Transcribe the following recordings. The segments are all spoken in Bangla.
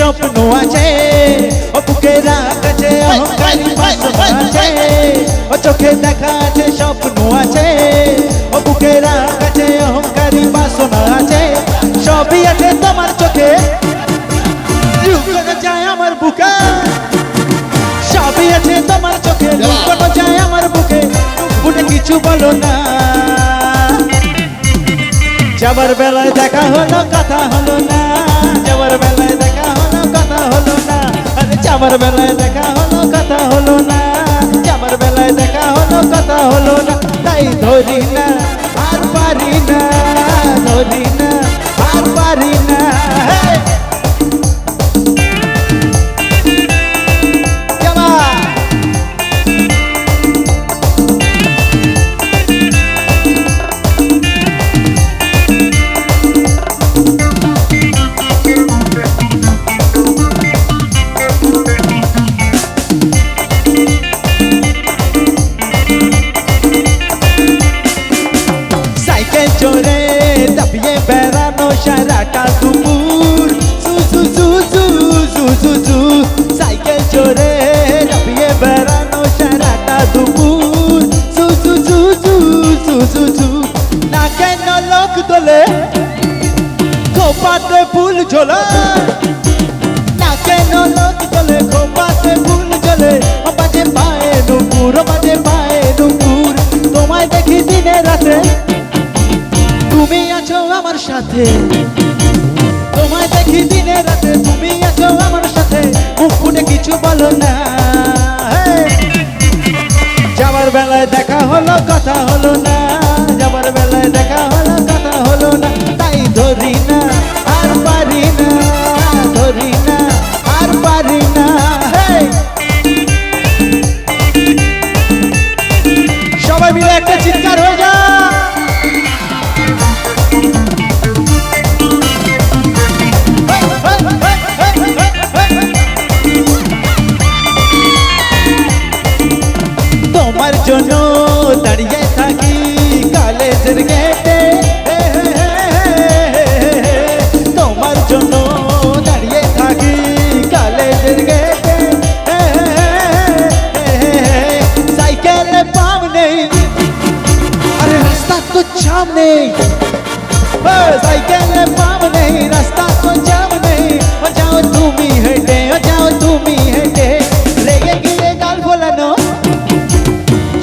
স্বপ্ন আছে, ও বুকের আকাশে অহংকারী বাসনা আছে, ও চোখে দেখা আছে স্বপ্ন আছে, ও বুকের আকাশে অহংকারী বাসনা আছে, সবই আছে তোমার চোখে লুকানো যায় আমার বুকে, সবই আছে তোমার চোখে লুকানো যায় আমার বুকে, বুকে কিছু বলো না। যাবার বেলায় দেখা হলো কথা হলো না, যাবার বেলায় দেখা হলো কথা হলো না, আরে যাবার বেলায় দেখা হলো কথা হলো না, যাবার বেলায় দেখা হলো কথা হলো না, তাই ধরি না আর পারি না, ধরি না আর পারি না। চোরে দাপিয়ে বেড়ানো সারাটা দুপুর, সাইকেল চোরে দাপিয়ে বেড়ানো সারাটা দুপুর, না কেন লোক দোলে খোপাতে ফুল ঝোলে, না কেন লোক দোলে খোপাতে ফুল ঝোলে, ও বাজে পায়ে নুপুর, ও বাজে পায়ে নুপুর, তোমায় দেখি দিনে রাতে তুমি আছো আমার সাথে, তোমায় দেখি দিনে রাতে তুমি আছো আমার সাথে, মুখ ফুটে কিছু বলো না। যাবার বেলায় দেখা হলো কথা হলো না, যাবার বেলায় দেখা হলো কথা হলো না, তাই ধরি না আর পারি না, ধরি না আর পারি না। সবাই মিলে একটা চিৎকার হয়ে যা। তোমার জন্য দাঁড়িয়ে থাকি কলেজের গেটে, তোমার জন্য দাঁড়িয়ে থাকি কলেজের গেটে, সাইকেলে পাম নেই আরে রাস্তা তো জাম নেই, সাইকেলে পাম নেই রাস্তা তো জাম নেই, ও যাও তুমি হেঁটে, ও যাও তুমি হেঁটে, রেগে গিয়ে গাল ফোলানো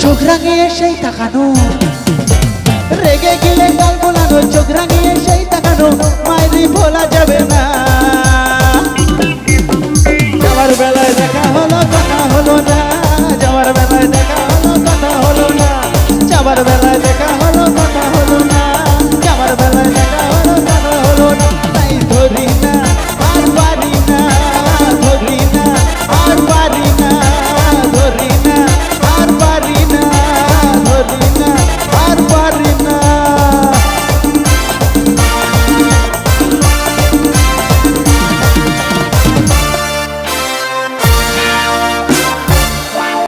চোখ রাঙিয়ে সেই তাকানো, রেগে গিয়ে গাল ফোলানো চোখ রাঙিয়ে সেই তাকানো, মায়েরই ভোলা যাবে না। যাবার বেলায়